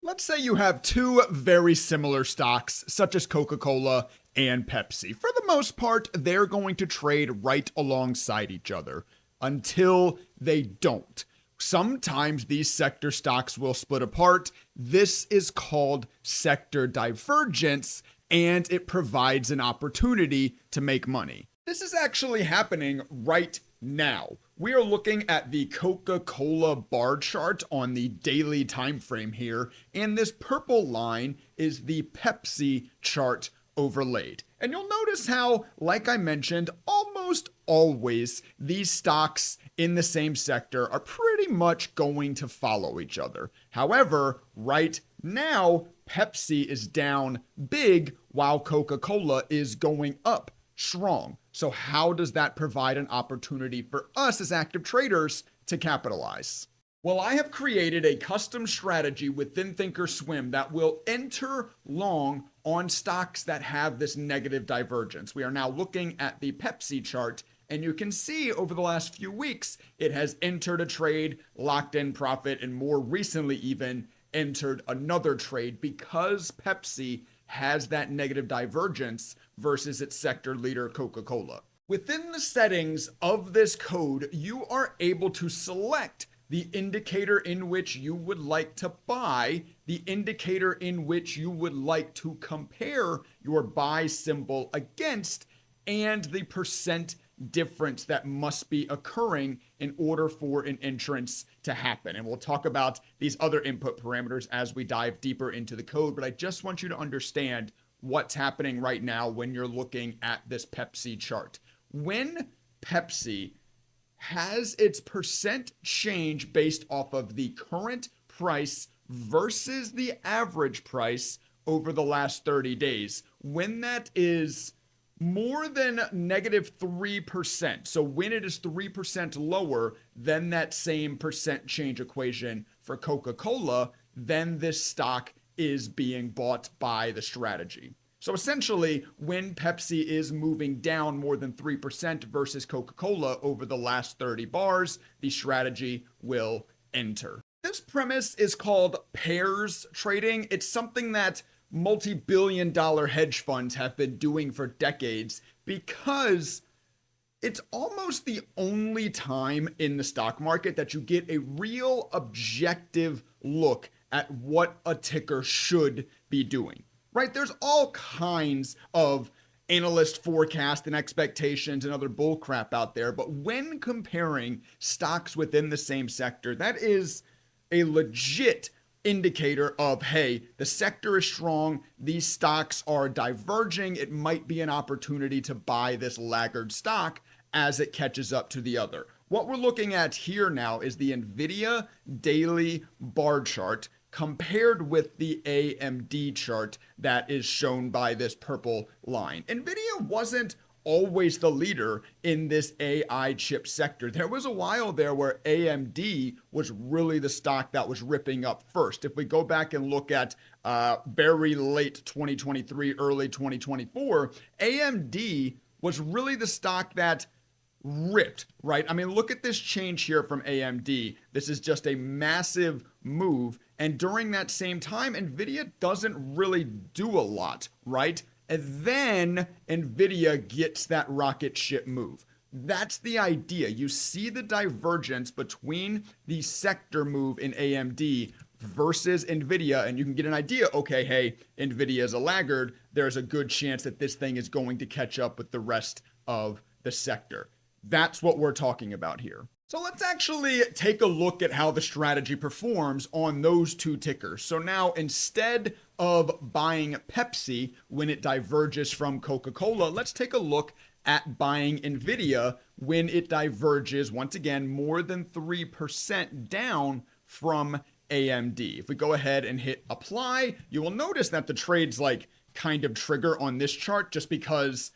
Let's say you have two very similar stocks, such as Coca-Cola and Pepsi. For the most part, they're going to trade right alongside each other until they don't. Sometimes these sector stocks will split apart. This is called sector divergence, and it provides an opportunity to make money. This is actually happening right now. We are looking at the Coca-Cola bar chart on the daily time frame here, and this purple line is the Pepsi chart overlaid. And you'll notice how, like I mentioned, almost always these stocks in the same sector are pretty much going to follow each other. However, right now, Pepsi is down big while Coca-Cola is going up strong. So how does that provide an opportunity for us as active traders to capitalize? Well, I have created a custom strategy within ThinkorSwim that will enter long on stocks that have this negative divergence. We are now looking at the Pepsi chart, and you can see over the last few weeks, it has entered a trade, locked in profit, and more recently even entered another trade because Pepsi has that negative divergence versus its sector leader, Coca-Cola. Within the settings of this code, you are able to select the indicator in which you would like to buy, the indicator in which you would like to compare your buy symbol against, and the percent difference that must be occurring in order for an entrance to happen. And we'll talk about these other input parameters as we dive deeper into the code, but I just want you to understand what's happening right now when you're looking at this Pepsi chart. When Pepsi has its percent change based off of the current price versus the average price over the last 30 days, when that is more than negative 3%. So when it is 3% lower than that same percent change equation for Coca-Cola, then this stock is being bought by the strategy. So essentially, when Pepsi is moving down more than 3% versus Coca-Cola over the last 30 bars, the strategy will enter. This premise is called pairs trading. It's something that multi-billion-dollar hedge funds have been doing for decades because it's almost the only time in the stock market that you get a real objective look at what a ticker should be doing, right? There's all kinds of analyst forecast and expectations and other bullcrap out there, but when comparing stocks within the same sector, that is a legit indicator of, hey, the sector is strong, these stocks are diverging, it might be an opportunity to buy this laggard stock as it catches up to the other. What we're looking at here now is the Nvidia daily bar chart compared with the AMD chart that is shown by this purple line. Nvidia wasn't always the leader in this AI chip sector. There was a while there where AMD was really the stock that was ripping up first. If we go back and look at very late 2023, early 2024, AMD was really the stock that ripped, right? I mean, look at this change here from AMD. This is just a massive move. And during that same time, Nvidia doesn't really do a lot, right? And then Nvidia gets that rocket ship move. That's the idea. You see the divergence between the sector move in AMD versus Nvidia, and you can get an idea, okay, hey, Nvidia is a laggard. There's a good chance that this thing is going to catch up with the rest of the sector. That's what we're talking about here. So let's actually take a look at how the strategy performs on those two tickers. So now instead of buying Pepsi when it diverges from Coca-Cola, let's take a look at buying Nvidia when it diverges, once again, more than 3% down from AMD. If we go ahead and hit apply, you will notice that the trades like kind of trigger on this chart just because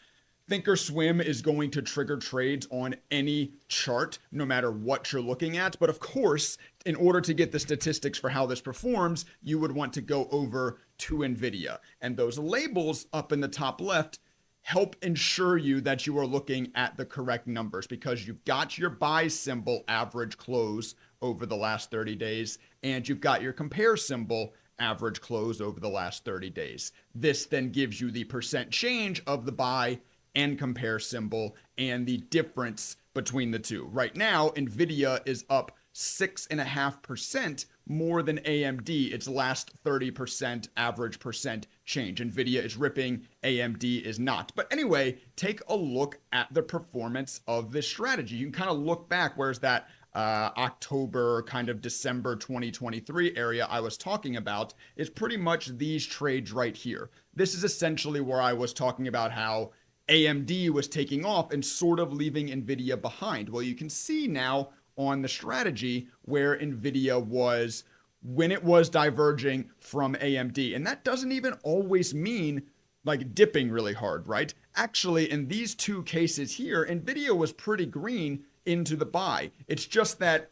ThinkorSwim is going to trigger trades on any chart, no matter what you're looking at. But of course, in order to get the statistics for how this performs, you would want to go over to NVIDIA. And those labels up in the top left help ensure you that you are looking at the correct numbers because you've got your buy symbol average close over the last 30 days and you've got your compare symbol average close over the last 30 days. This then gives you the percent change of the buy and compare symbol and the difference between the two. Right now, Nvidia is up 6.5% more than AMD, its last 30% average percent change. Nvidia is ripping, AMD is not. But anyway, take a look at the performance of this strategy. You can kind of look back, where's that October, kind of December 2023 area I was talking about, is pretty much these trades right here. This is essentially where I was talking about how AMD was taking off and sort of leaving Nvidia behind. Well, you can see now on the strategy where Nvidia was when it was diverging from AMD. And that doesn't even always mean like dipping really hard, right? Actually, in these two cases here, Nvidia was pretty green into the buy. It's just that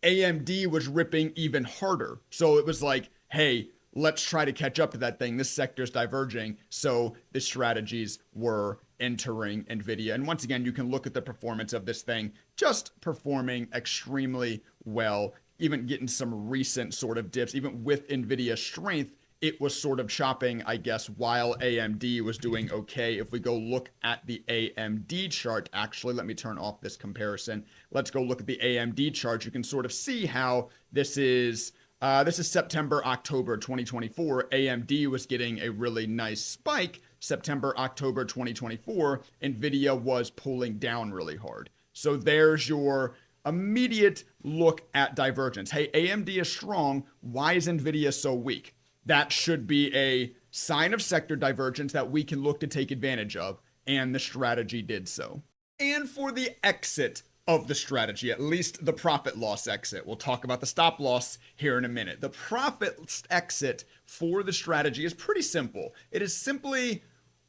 AMD was ripping even harder. So it was like, hey, let's try to catch up to that thing. This sector's diverging. So the strategies were entering Nvidia. And once again, you can look at the performance of this thing just performing extremely well, even getting some recent sort of dips, even with Nvidia's strength. It was sort of chopping, I guess, while AMD was doing okay. If we go look at the AMD chart, actually, let me turn off this comparison. Let's go look at the AMD chart. You can sort of see how this is September, October 2024. AMD was getting a really nice spike. September, October 2024, Nvidia was pulling down really hard. So there's your immediate look at divergence. Hey, AMD is strong. Why is Nvidia so weak? That should be a sign of sector divergence that we can look to take advantage of, and the strategy did so. And for the exit of the strategy, at least the profit loss exit. We'll talk about the stop loss here in a minute. The profit exit for the strategy is pretty simple. It is simply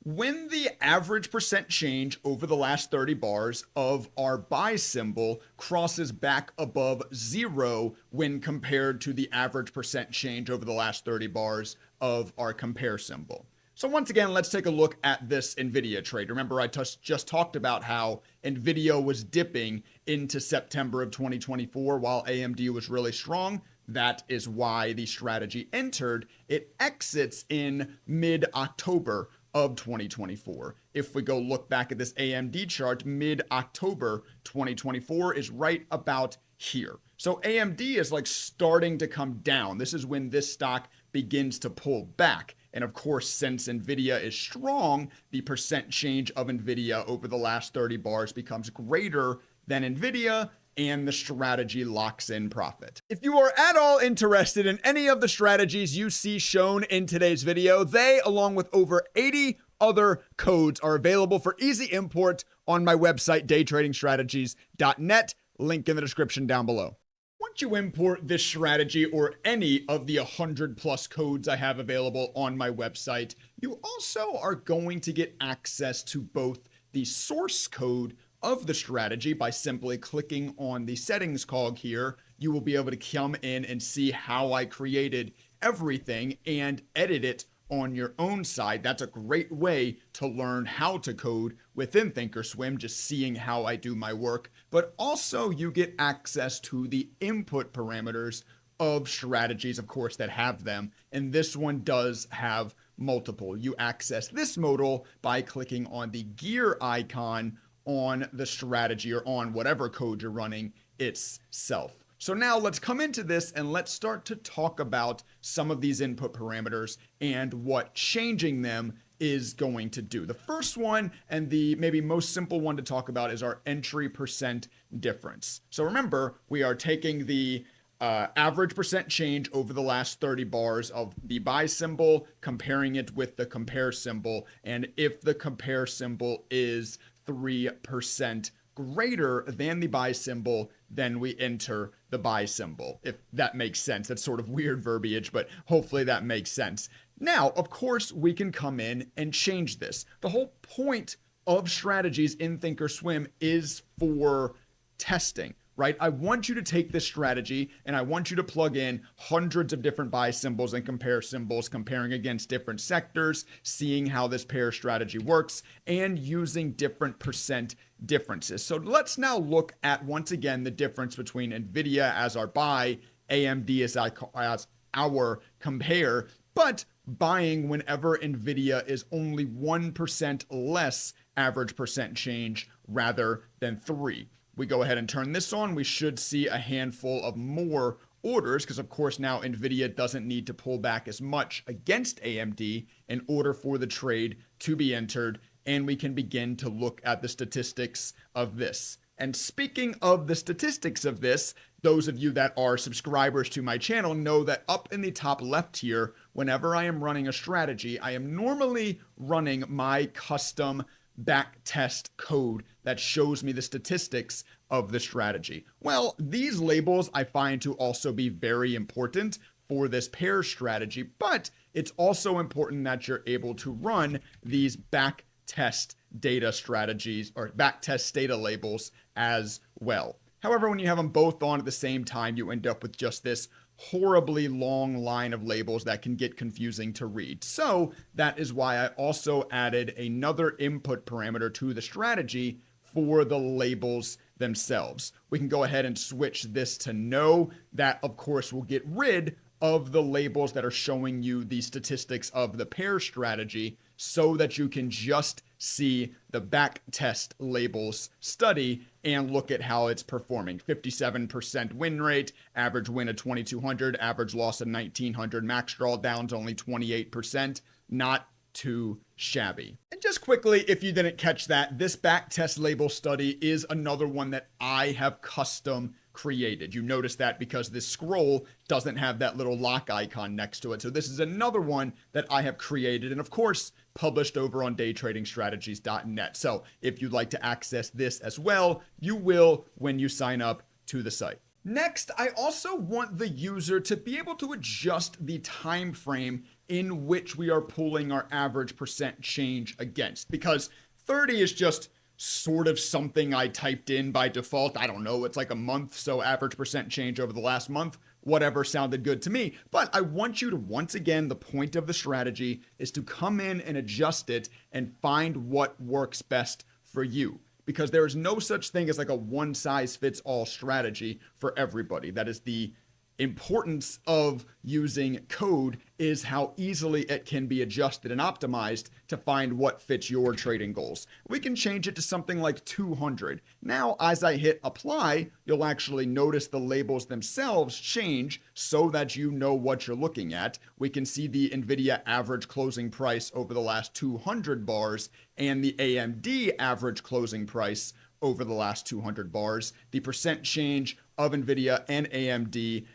when the average percent change over the last 30 bars of our buy symbol crosses back above 0 when compared to the average percent change over the last 30 bars of our compare symbol. So once again, let's take a look at this Nvidia trade. Remember, I just talked about how Nvidia was dipping into September of 2024 while AMD was really strong. That is why the strategy entered. It exits in mid-October of 2024. If we go look back at this AMD chart, mid-October 2024 is right about here. So AMD is like starting to come down. This is when this stock begins to pull back. And of course, since Nvidia is strong, the percent change of Nvidia over the last 30 bars becomes greater than Nvidia, and the strategy locks in profit. If you are at all interested in any of the strategies you see shown in today's video, they, along with over 80 other codes, are available for easy import on my website, daytradingstrategies.net. Link in the description down below. Once you import this strategy or any of the 100 plus codes I have available on my website, you also are going to get access to both the source code of the strategy by simply clicking on the settings cog here. You will be able to come in and see how I created everything and edit it on your own side. That's a great way to learn how to code within ThinkorSwim, just seeing how I do my work. But also you get access to the input parameters of strategies, of course, that have them. And this one does have multiple. You access this modal by clicking on the gear icon on the strategy or on whatever code you're running itself. So now let's come into this and let's start to talk about some of these input parameters and what changing them is going to do. The first one, and the maybe most simple one to talk about, is our entry percent difference. So remember, we are taking the average percent change over the last 30 bars of the buy symbol, comparing it with the compare symbol. And if the compare symbol is 3% greater than the buy symbol, then we enter the buy symbol. If that makes sense. That's sort of weird verbiage, but hopefully that makes sense. Now, of course, we can come in and change this. The whole point of strategies in ThinkorSwim is for testing, right? I want you to take this strategy and I want you to plug in hundreds of different buy symbols and compare symbols, comparing against different sectors, seeing how this pair strategy works, and using different percent differences. So let's now look at, once again, the difference between Nvidia as our buy, AMD as hour compare, but buying whenever NVIDIA is only 1% less average percent change rather than 3. We go ahead and turn this on. We should see a handful of more orders because, of course, now NVIDIA doesn't need to pull back as much against AMD in order for the trade to be entered, and we can begin to look at the statistics of this. And speaking of the statistics of this, those of you that are subscribers to my channel know that up in the top left here, whenever I am running a strategy, I am normally running my custom back test code that shows me the statistics of the strategy. Well, these labels I find to also be very important for this pair strategy, but it's also important that you're able to run these back test data strategies or back test data labels as well. However, when you have them both on at the same time, you end up with just this horribly long line of labels that can get confusing to read. So that is why I also added another input parameter to the strategy for the labels themselves. We can go ahead and switch this to no. That, of course, will get rid of the labels that are showing you the statistics of the pair strategy so that you can just see the back test labels study and look at how it's performing. 57% win rate, average win of 2,200, average loss of 1,900, max drawdowns only 28%. Not too shabby. And just quickly, if you didn't catch that, this back test label study is another one that I have custom created. You notice that because this scroll doesn't have that little lock icon next to it. So this is another one that I have created and of course published over on daytradingstrategies.net. So if you'd like to access this as well, you will when you sign up to the site. Next, I also want the user to be able to adjust the time frame in which we are pulling our average percent change against, because 30 is just sort of something I typed in by default. I don't know, it's like a month, so average percent change over the last month, whatever sounded good to me. But I want you to, once again, the point of the strategy is to come in and adjust it and find what works best for you. Because there is no such thing as like a one size fits all strategy for everybody. That is the importance of using code, is how easily it can be adjusted and optimized to find what fits your trading goals. We can change it to something like 200. Now, as I hit apply, you'll actually notice the labels themselves change so that you know what you're looking at. We can see the NVIDIA average closing price over the last 200 bars and the AMD average closing price over the last 200 bars, the percent change of NVIDIA and AMD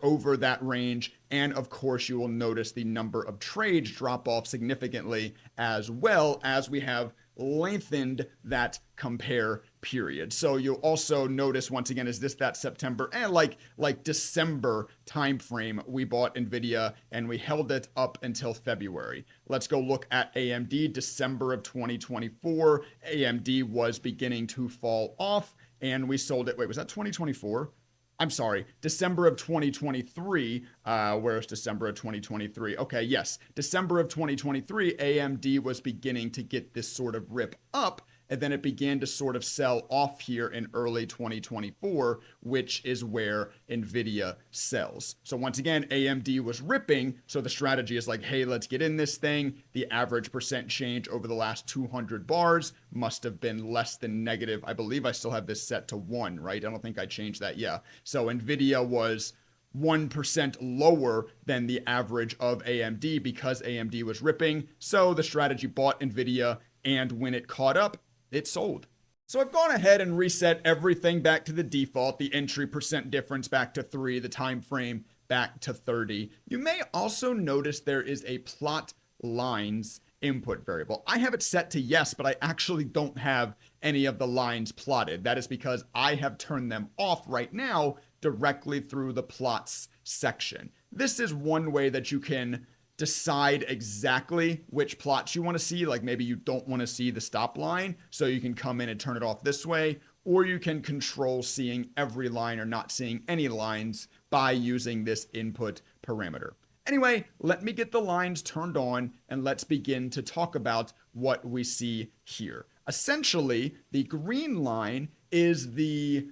over that range, and of course you will notice the number of trades drop off significantly, as well as we have lengthened that compare period. So you'll also notice, once again, is this that September and like December time frame we bought NVIDIA and we held it up until February. Let's go look at AMD. December of 2024, AMD was beginning to fall off and we sold it. Wait, was that 2024? I'm sorry, December of 2023. Where's December of 2023? Okay, yes, December of 2023, AMD was beginning to get this sort of rip up, and then it began to sort of sell off here in early 2024, which is where NVIDIA sells. So once again, AMD was ripping, so the strategy is like, hey, let's get in this thing. The average percent change over the last 200 bars must have been less than negative. I believe I still have this set to 1, right? I don't think I changed that. Yeah. So NVIDIA was 1% lower than the average of AMD because AMD was ripping. So the strategy bought NVIDIA, and when it caught up, it sold. So I've gone ahead and reset everything back to the default, the entry percent difference back to 3, the time frame back to 30. You may also notice there is a plot lines input variable. I have it set to yes, but I actually don't have any of the lines plotted. That is because I have turned them off right now directly through the plots section. This is one way that you can decide exactly which plots you want to see. Like maybe you don't want to see the stop line, so you can come in and turn it off this way, or you can control seeing every line or not seeing any lines by using this input parameter. Anyway, let me get the lines turned on and let's begin to talk about what we see here. Essentially, the green line is the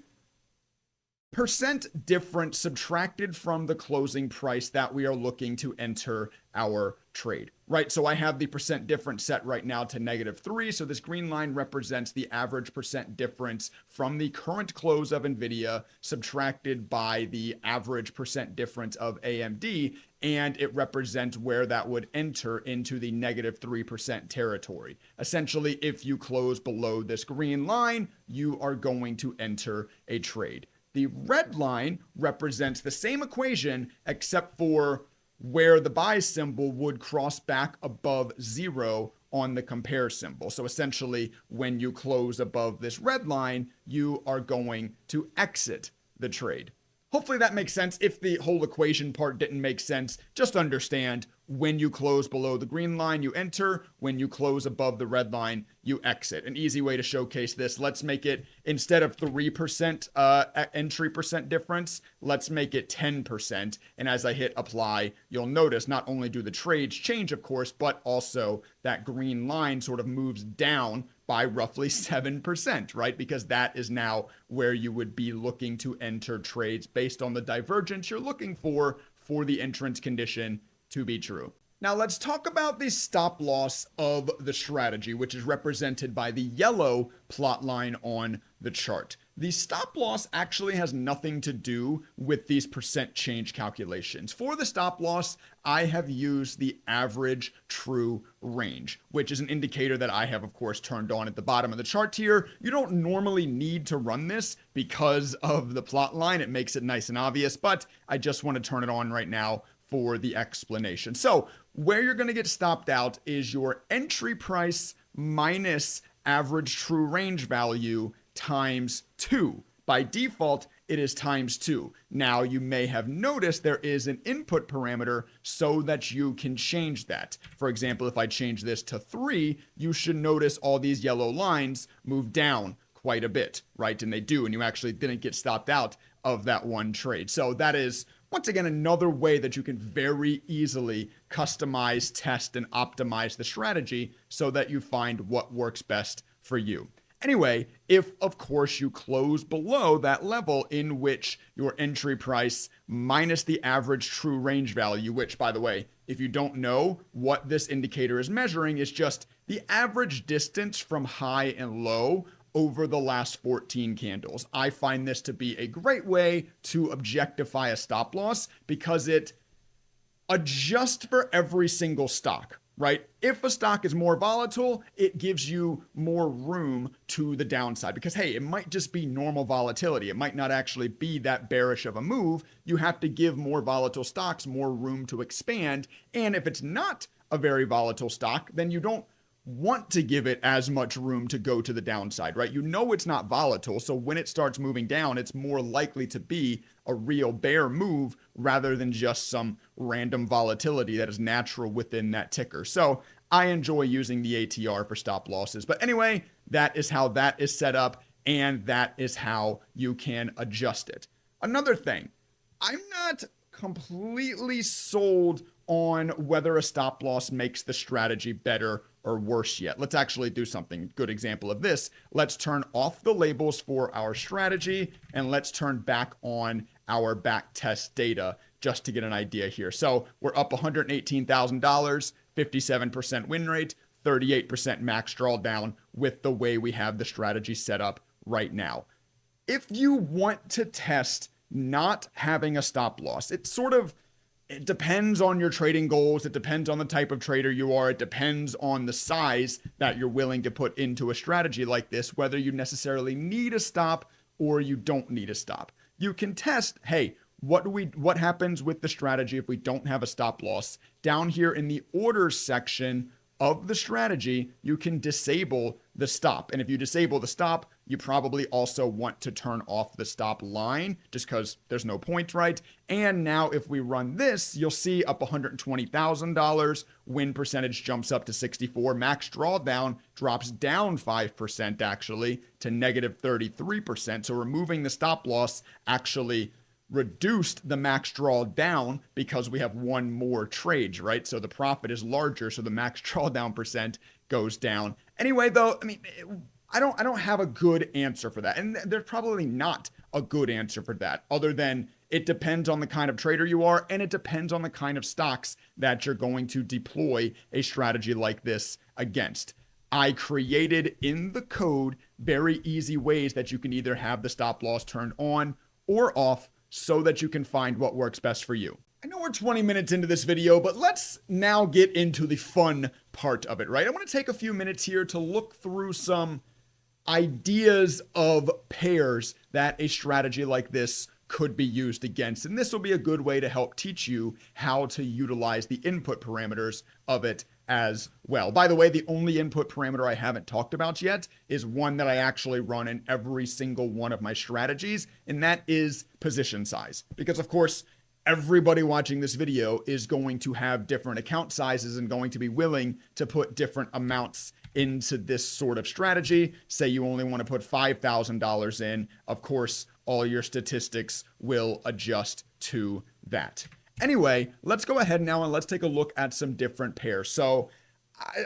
percent difference subtracted from the closing price that we are looking to enter our trade, right? So I have the percent difference set right now to -3. So this green line represents the average percent difference from the current close of NVIDIA subtracted by the average percent difference of AMD. And it represents where that would enter into the -3% territory. Essentially, if you close below this green line, you are going to enter a trade. The red line represents the same equation, except for where the buy symbol would cross back above 0 on the compare symbol. So essentially, when you close above this red line, you are going to exit the trade. Hopefully that makes sense. If the whole equation part didn't make sense, just understand when you close below the green line, you enter. When you close above the red line, you exit. An easy way to showcase this, let's make it, instead of 3% entry percent difference, let's make it 10%. And as I hit apply, you'll notice not only do the trades change, of course, but also that green line sort of moves down by roughly 7%, right? Because that is now where you would be looking to enter trades based on the divergence you're looking for the entrance condition to be true. Now let's talk about the stop loss of the strategy, which is represented by the yellow plot line on the chart. The stop loss actually has nothing to do with these percent change calculations. For the stop loss, I have used the average true range, which is an indicator that I have, of course, turned on at the bottom of the chart here. You don't normally need to run this because of the plot line. It makes it nice and obvious, but I just want to turn it on right now for the explanation. So where you're going to get stopped out is your entry price minus average true range value times 2. By default, it is times 2. Now, you may have noticed there is an input parameter so that you can change that. For example, if I change this to 3, you should notice all these yellow lines move down quite a bit, right? And they do, and you actually didn't get stopped out of that one trade. So that is, once again, another way that you can very easily customize, test, and optimize the strategy so that you find what works best for you. Anyway, if of course you close below that level in which your entry price minus the average true range value, which, by the way, if you don't know what this indicator is measuring, is just the average distance from high and low over the last 14 candles. I find this to be a great way to objectify a stop loss because it adjusts for every single stock, right? If a stock is more volatile, it gives you more room to the downside because, hey, it might just be normal volatility. It might not actually be that bearish of a move. You have to give more volatile stocks more room to expand. And if it's not a very volatile stock, then you don't want to give it as much room to go to the downside, right? You know it's not volatile, so when it starts moving down, it's more likely to be a real bear move rather than just some random volatility that is natural within that ticker. So I enjoy using the ATR for stop losses. But anyway, that is how that is set up, and that is how you can adjust it. Another thing, I'm not completely sold on whether a stop loss makes the strategy better or worse yet. Let's actually do something. Good example of this. Let's turn off the labels for our strategy and let's turn back on our back test data just to get an idea here. So we're up $118,000, 57% win rate, 38% max drawdown with the way we have the strategy set up right now. If you want to test not having a stop loss, it depends on your trading goals. It depends on the type of trader you are. It depends on the size that you're willing to put into a strategy like this, whether you necessarily need a stop or you don't need a stop. You can test, hey, what happens with the strategy if we don't have a stop loss? Down here in the orders section of the strategy, you can disable the stop. And if you disable the stop, you probably also want to turn off the stop line just because there's no point, right? And now if we run this, you'll see up $120,000, win percentage jumps up to 64, max drawdown drops down 5% actually to negative 33%. So removing the stop loss actually reduced the max drawdown because we have one more trade, right? So the profit is larger, so the max drawdown percent goes down. Anyway, though, I don't have a good answer for that. And there's probably not a good answer for that, other than it depends on the kind of trader you are, and it depends on the kind of stocks that you're going to deploy a strategy like this against. I created in the code very easy ways that you can either have the stop loss turned on or off so that you can find what works best for you. I know we're 20 minutes into this video, but let's now get into the fun part of it, right? I want to take a few minutes here to look through some ideas of pairs that a strategy like this could be used against. And this will be a good way to help teach you how to utilize the input parameters of it as well. By the way, the only input parameter I haven't talked about yet is one that I actually run in every single one of my strategies, and that is position size. Because of course, everybody watching this video is going to have different account sizes and going to be willing to put different amounts into this sort of strategy. Say you only want to put $5,000 in, of course, all your statistics will adjust to that. Anyway, let's go ahead now and let's take a look at some different pairs. So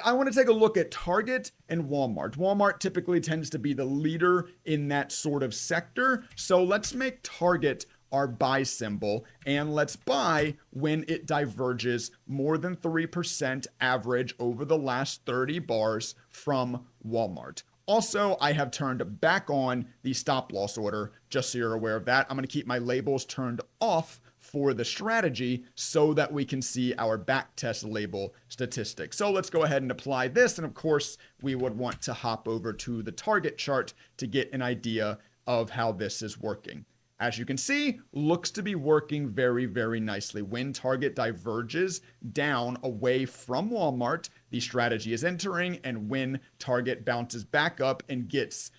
I want to take a look at Target and Walmart. Walmart typically tends to be the leader in that sort of sector. So let's make Target our buy symbol, and let's buy when it diverges more than 3% average over the last 30 bars from Walmart. Also, I have turned back on the stop loss order, just so you're aware of that. I'm going to keep my labels turned off for the strategy so that we can see our backtest label statistics. So let's go ahead and apply this. And of course, we would want to hop over to the target chart to get an idea of how this is working. As you can see, looks to be working very, very nicely. When Target diverges down away from Walmart, the strategy is entering, and when Target bounces back up and gets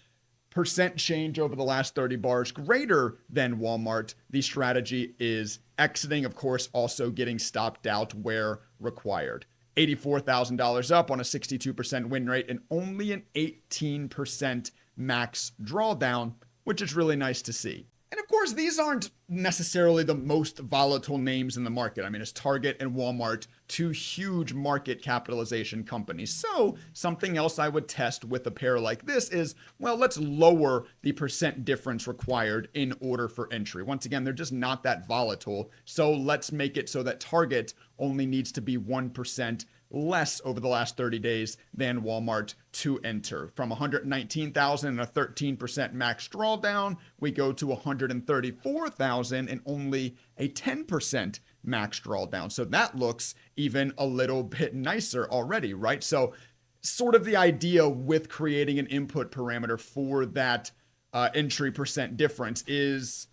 percent change over the last 30 bars greater than Walmart, the strategy is exiting, of course, also getting stopped out where required. $84,000 up on a 62% win rate and only an 18% max drawdown, which is really nice to see. And of course, these aren't necessarily the most volatile names in the market. I mean, it's Target and Walmart, two huge market capitalization companies. So something else I would test with a pair like this is, well, let's lower the percent difference required in order for entry. Once again, they're just not that volatile. So let's make it so that Target only needs to be 1% less over the last 30 days than Walmart to enter. From 119,000 and a 13% max drawdown, we go to 134,000 and only a 10% max drawdown. So that looks even a little bit nicer already, right? So sort of the idea with creating an input parameter for that entry percent difference is,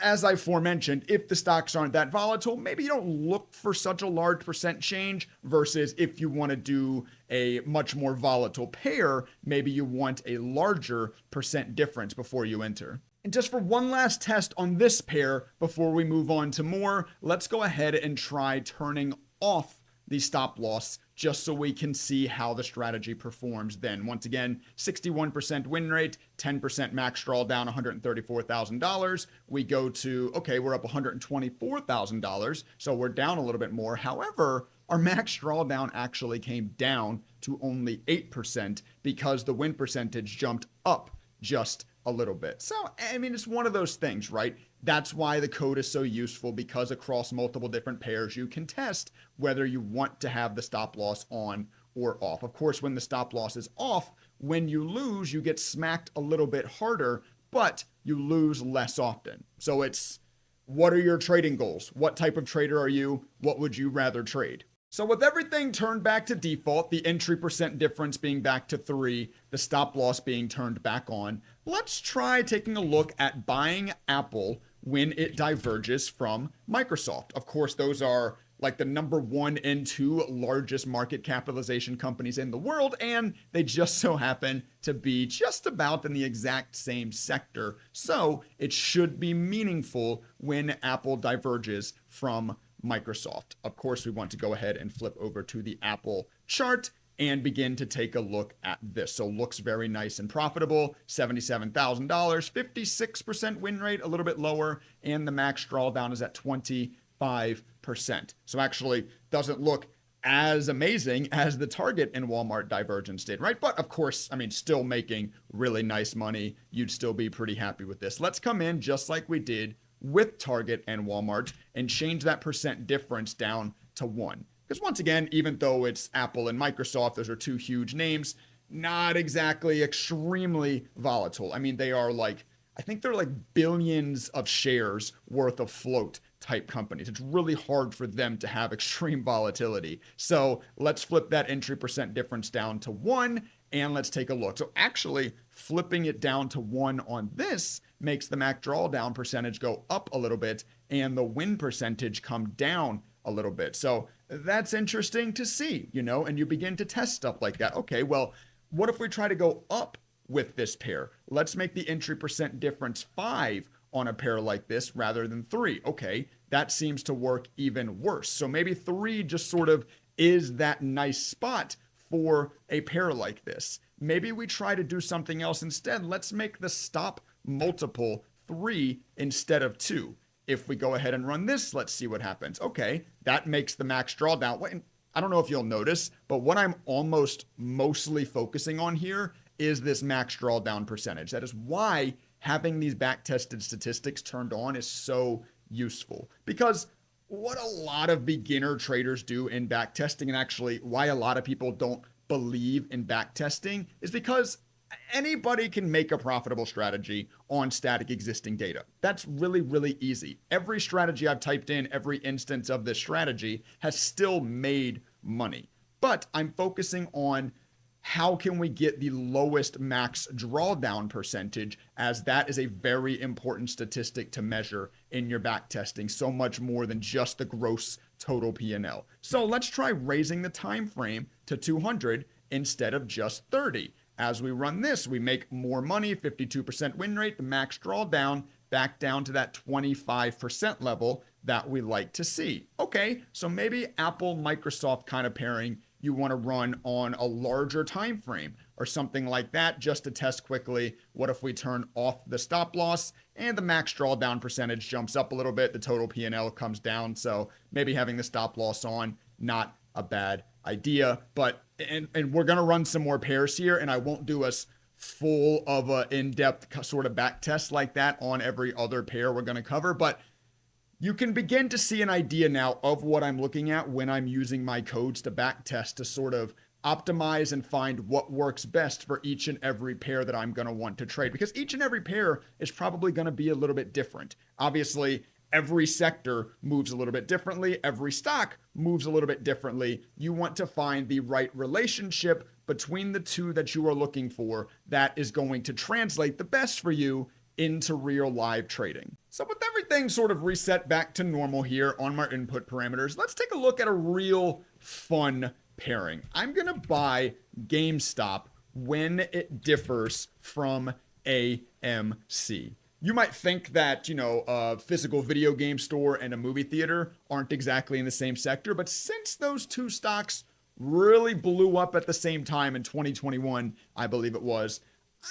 as I aforementioned, if the stocks aren't that volatile, maybe you don't look for such a large percent change, versus if you want to do a much more volatile pair, maybe you want a larger percent difference before you enter. And just for one last test on this pair before we move on to more, let's go ahead and try turning off the stop loss just so we can see how the strategy performs then. Once again, 61% win rate, 10% max drawdown, $134,000. We go to, okay, we're up $124,000, so we're down a little bit more. However, our max drawdown actually came down to only 8% because the win percentage jumped up just a little bit. So, I mean, it's one of those things, right? That's why the code is so useful, because across multiple different pairs, you can test whether you want to have the stop loss on or off. Of course, when the stop loss is off, when you lose, you get smacked a little bit harder, but you lose less often. So it's, what are your trading goals? What type of trader are you? What would you rather trade? So with everything turned back to default, the entry percent difference being back to 3, the stop loss being turned back on, let's try taking a look at buying Apple when it diverges from Microsoft. Of course, those are like the number 1 and 2 largest market capitalization companies in the world, and they just so happen to be just about in the exact same sector. So it should be meaningful when Apple diverges from Microsoft. Of course, we want to go ahead and flip over to the Apple chart and begin to take a look at this. So looks very nice and profitable, $77,000, 56% win rate, a little bit lower, and the max drawdown is at 25%. So actually doesn't look as amazing as the Target and Walmart divergence did, right? But of course, I mean, still making really nice money. You'd still be pretty happy with this. Let's come in just like we did with Target and Walmart and change that percent difference down to 1. Because once again, even though it's Apple and Microsoft, those are two huge names, not exactly extremely volatile. I mean, they are like, I think they're like billions of shares worth of float type companies. It's really hard for them to have extreme volatility. So let's flip that entry percent difference down to 1 and let's take a look. So actually flipping it down to 1 on this makes the MAC drawdown percentage go up a little bit and the win percentage come down a little bit. So that's interesting to see, you know, and you begin to test stuff like that. Okay, well, what if we try to go up with this pair? Let's make the entry percent difference 5 on a pair like this rather than 3. Okay, that seems to work even worse. So maybe 3 just sort of is that nice spot for a pair like this. Maybe we try to do something else instead. Let's make the stop multiple 3 instead of 2. If we go ahead and run this, let's see what happens. Okay, that makes the max drawdown. I don't know if you'll notice, but what I'm almost mostly focusing on here is this max drawdown percentage. That is why having these back-tested statistics turned on is so useful. Because what a lot of beginner traders do in backtesting, and actually why a lot of people don't believe in backtesting, is because anybody can make a profitable strategy on static existing data. That's really, really easy. Every strategy I've typed in, every instance of this strategy has still made money. But I'm focusing on how can we get the lowest max drawdown percentage, as that is a very important statistic to measure in your backtesting, so much more than just the gross total P&L. So let's try raising the time frame to 200 instead of just 30. As we run this, we make more money, 52% win rate, the max drawdown back down to that 25% level that we like to see. Okay, so maybe Apple Microsoft kind of pairing you want to run on a larger time frame or something like that, just to test quickly. What if we turn off the stop loss and the max drawdown percentage jumps up a little bit, the total P&L comes down. So maybe having the stop loss on, not a bad idea. But and we're gonna run some more pairs here, and I won't do us full of a in-depth sort of back test like that on every other pair we're gonna cover, but you can begin to see an idea now of what I'm looking at when I'm using my codes to backtest to sort of optimize and find what works best for each and every pair that I'm going to want to trade, because each and every pair is probably going to be a little bit different. Obviously, every sector moves a little bit differently. Every stock moves a little bit differently. You want to find the right relationship between the two that you are looking for that is going to translate the best for you into real live trading. So with everything sort of reset back to normal here on my input parameters, let's take a look at a real fun pairing. I'm going to buy GameStop when it differs from AMC. You might think that, you know, a physical video game store and a movie theater aren't exactly in the same sector, but since those two stocks really blew up at the same time in 2021, I believe it was,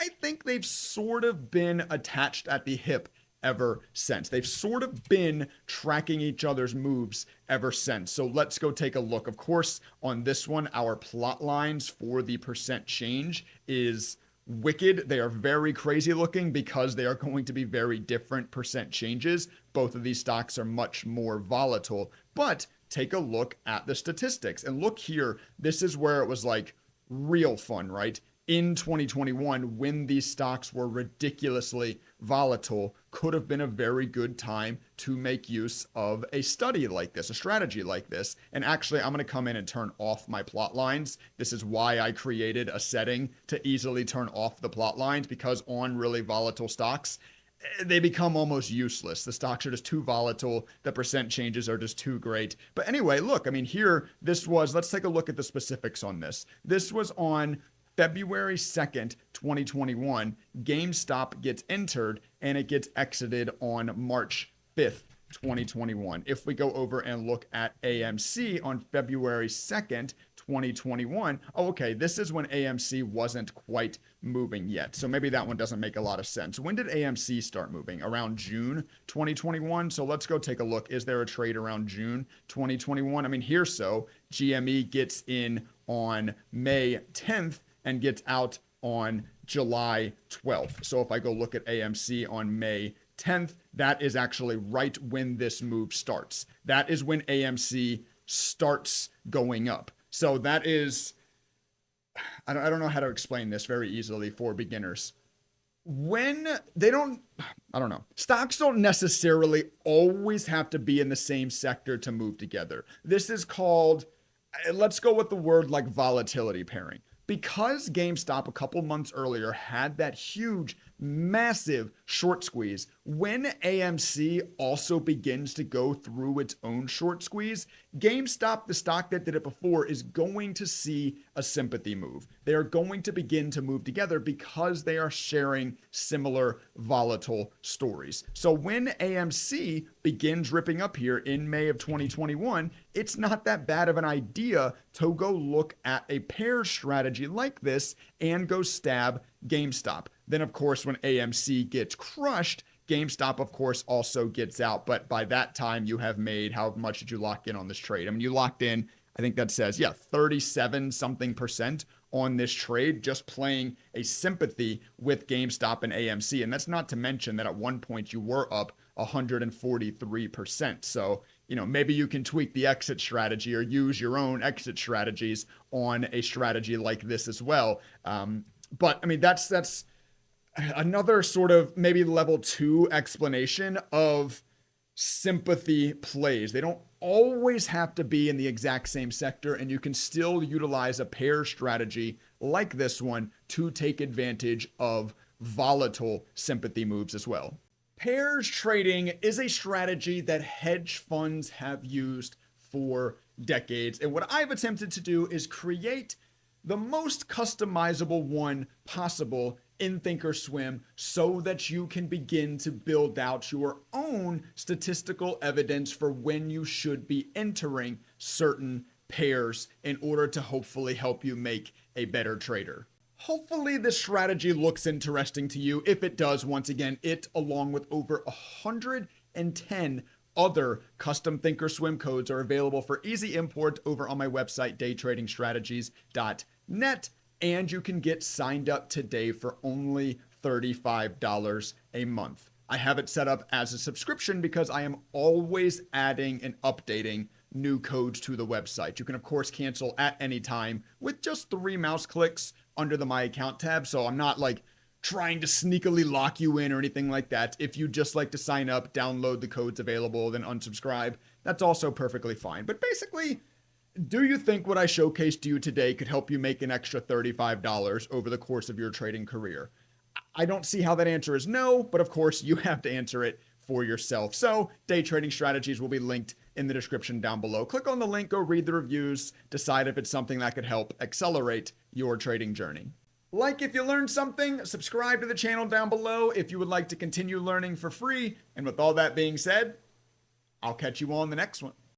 I think they've sort of been attached at the hip ever since. They've sort of been tracking each other's moves ever since. So let's go take a look. Of course, on this one, our plot lines for the percent change is wicked. They are very crazy looking because they are going to be very different percent changes. Both of these stocks are much more volatile, but take a look at the statistics and look here. This is where it was like real fun, right? In 2021, when these stocks were ridiculously volatile, could have been a very good time to make use of a study like this, a strategy like this. And actually, I'm going to come in and turn off my plot lines. This is why I created a setting to easily turn off the plot lines, because on really volatile stocks, they become almost useless. The stocks are just too volatile. The percent changes are just too great. But anyway, look, I mean, here, this was, let's take a look at the specifics on this. This was on February 2nd, 2021, GameStop gets entered and it gets exited on March 5th, 2021. If we go over and look at AMC on February 2nd, 2021. Oh, okay, this is when AMC wasn't quite moving yet. So maybe that one doesn't make a lot of sense. When did AMC start moving? Around June 2021. So let's go take a look. Is there a trade around June 2021? I mean, here so GME gets in on May 10th and gets out on July 12th. So if I go look at AMC on May 10th, that is actually right when this move starts. That is when AMC starts going up. So that is, I don't know how to explain this very easily for beginners. When they don't, I don't know, stocks don't necessarily always have to be in the same sector to move together. This is called, let's go with the word like volatility pairing. Because GameStop a couple months earlier had that huge, massive short squeeze, when AMC also begins to go through its own short squeeze, GameStop, the stock that did it before, is going to see a sympathy move. They are going to begin to move together because they are sharing similar volatile stories. So when AMC begins ripping up here in May of 2021, it's not that bad of an idea to go look at a pair strategy like this and go stab GameStop. Then, of course, when AMC gets crushed, GameStop, of course, also gets out. But by that time, you have made, how much did you lock in on this trade? I mean, you locked in, I think that says, 37 something percent on this trade, just playing a sympathy with GameStop and AMC. And that's not to mention that at one point you were up 143%. So, maybe you can tweak the exit strategy or use your own exit strategies on a strategy like this as well. But I mean, that's another sort of maybe level 2 explanation of sympathy plays. They don't always have to be in the exact same sector, and you can still utilize a pair strategy like this one to take advantage of volatile sympathy moves as well. Pairs trading is a strategy that hedge funds have used for decades. And what I've attempted to do is create the most customizable one possible in ThinkorSwim so that you can begin to build out your own statistical evidence for when you should be entering certain pairs in order to hopefully help you make a better trader. Hopefully this strategy looks interesting to you. If it does, once again, it along with over 110 other custom ThinkorSwim codes are available for easy import over on my website, daytradingstrategies.net. And you can get signed up today for only $35 a month. I have it set up as a subscription because I am always adding and updating new codes to the website. You can, of course, cancel at any time with just 3 mouse clicks under the My Account tab. So I'm not like trying to sneakily lock you in or anything like that. If you just like to sign up, download the codes available, then unsubscribe, that's also perfectly fine. But basically, do you think what I showcased to you today could help you make an extra $35 over the course of your trading career? I don't see how that answer is no, but of course you have to answer it for yourself. So day trading strategies will be linked in the description down below. Click on the link, go read the reviews, decide if it's something that could help accelerate your trading journey. Like if you learned something, subscribe to the channel down below if you would like to continue learning for free. And with all that being said, I'll catch you on the next one.